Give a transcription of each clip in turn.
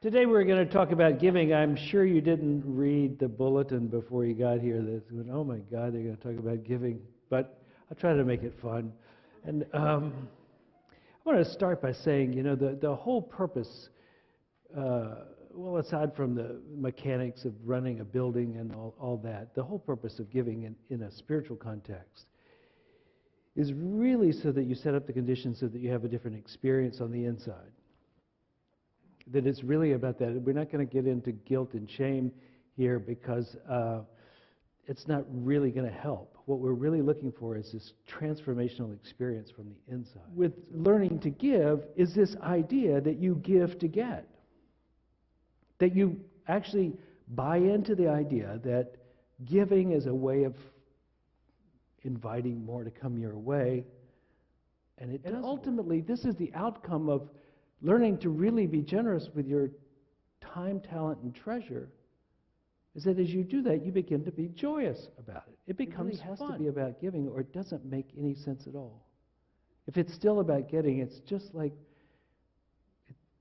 Today we're going to talk about giving. I'm sure you didn't read the bulletin before you got here that's going, oh my God, they're going to talk about giving. But I'll try to make it fun. And I want to start by saying, the whole purpose, well, aside from the mechanics of running a building and all that, the whole purpose of giving in a spiritual context is really so that you set up the conditions so that you have a different experience on the inside. That it's really about that. We're not going to get into guilt and shame here because it's not really going to help. What we're really looking for is this transformational experience from the inside. With learning to give is this idea that you give to get. That you actually buy into the idea that giving is a way of inviting more to come your way. And ultimately, this is the outcome of learning to really be generous with your time, talent, and treasure, is that as you do that, you begin to be joyous about it. It becomes fun. It really has to be about giving, or it doesn't make any sense at all. If it's still about getting, it's just like,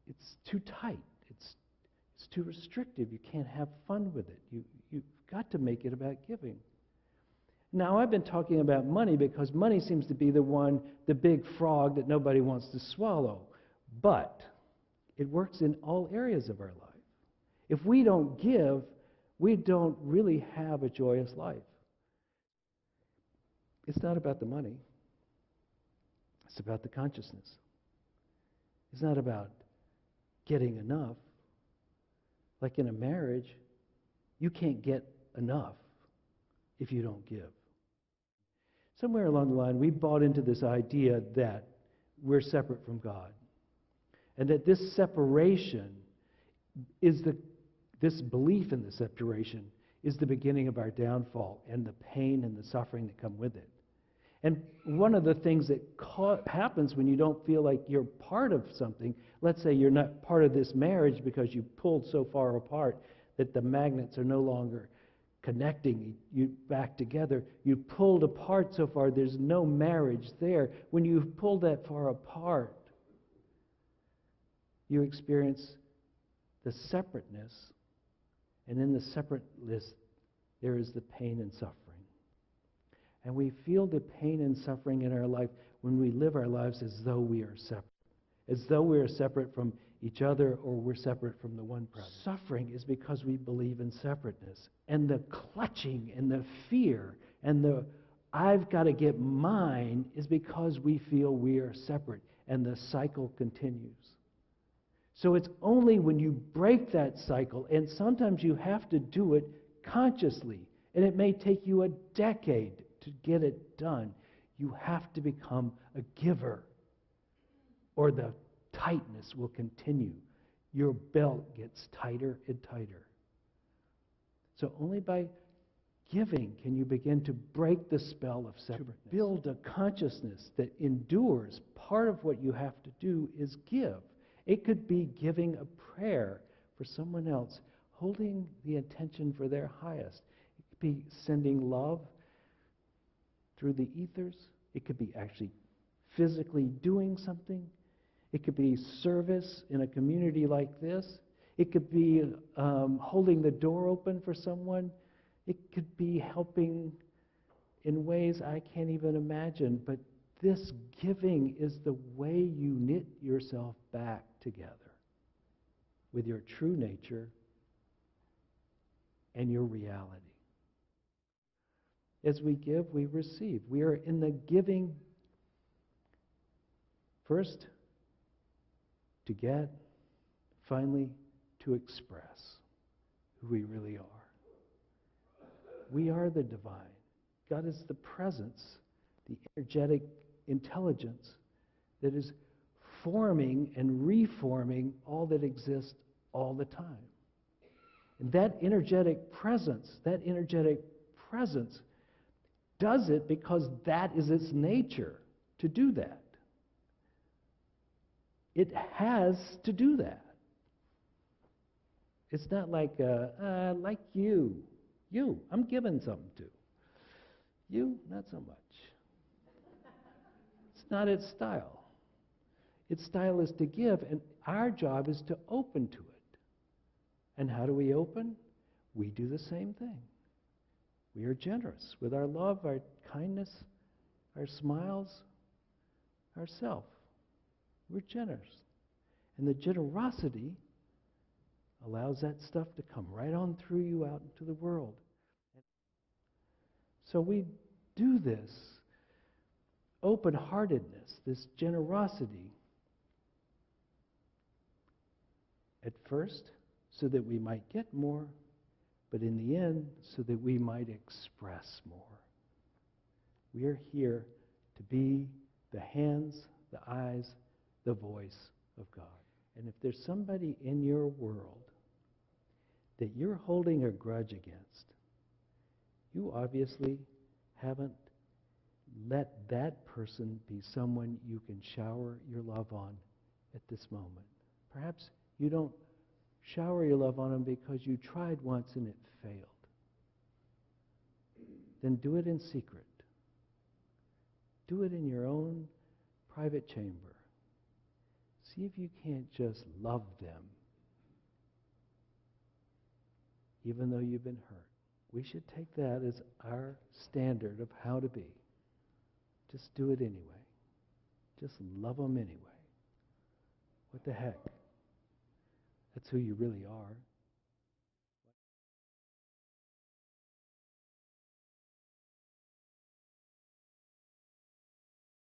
it's too tight. It's too restrictive. You can't have fun with it. You've got to make it about giving. Now, I've been talking about money because money seems to be the big frog that nobody wants to swallow. But it works in all areas of our life. If we don't give, we don't really have a joyous life. It's not about the money. It's about the consciousness. It's not about getting enough. Like in a marriage, you can't get enough if you don't give. Somewhere along the line, we bought into this idea that we're separate from God. And that this separation is this belief in the separation is the beginning of our downfall and the pain and the suffering that come with it. And one of the things that happens when you don't feel like you're part of something, let's say you're not part of this marriage because you pulled so far apart that the magnets are no longer connecting you back together. You pulled apart so far, there's no marriage there. When you've pulled that far apart, you experience the separateness, and in the separateness, there is the pain and suffering. And we feel the pain and suffering in our life when we live our lives as though we are separate, as though we are separate from each other or we're separate from the one present. Suffering is because we believe in separateness, and the clutching and the fear and the I've got to get mine is because we feel we are separate, and the cycle continues. So it's only when you break that cycle, and sometimes you have to do it consciously, and it may take you a decade to get it done. You have to become a giver, or the tightness will continue. Your belt gets tighter and tighter. So only by giving can you begin to break the spell of separateness. To build a consciousness that endures. Part of what you have to do is give. It could be giving a prayer for someone else, holding the intention for their highest. It could be sending love through the ethers. It could be actually physically doing something. It could be service in a community like this. It could be holding the door open for someone. It could be helping in ways I can't even imagine, but this giving is the way you knit yourself back together with your true nature and your reality. As we give, we receive. We are in the giving first to get, finally to express who we really are. We are the divine. God is the presence, the energetic intelligence that is forming and reforming all that exists all the time. And that energetic presence does it because that is its nature to do that. It has to do that. It's not like you. You, I'm giving something to. You, not so much. It's not its style. Its style is to give, and our job is to open to it. And how do we open? We do the same thing. We are generous with our love, our kindness, our smiles, ourself. We're generous. And the generosity allows that stuff to come right on through you out into the world. So we do this open-heartedness, this generosity, at first so that we might get more, but in the end so that we might express more. We are here to be the hands, the eyes, the voice of God. And if there's somebody in your world that you're holding a grudge against, you obviously haven't let that person be someone you can shower your love on at this moment. Perhaps you don't shower your love on them because you tried once and it failed. Then do it in secret. Do it in your own private chamber. See if you can't just love them, even though you've been hurt. We should take that as our standard of how to be. Just do it anyway. Just love them anyway. What the heck? That's who you really are.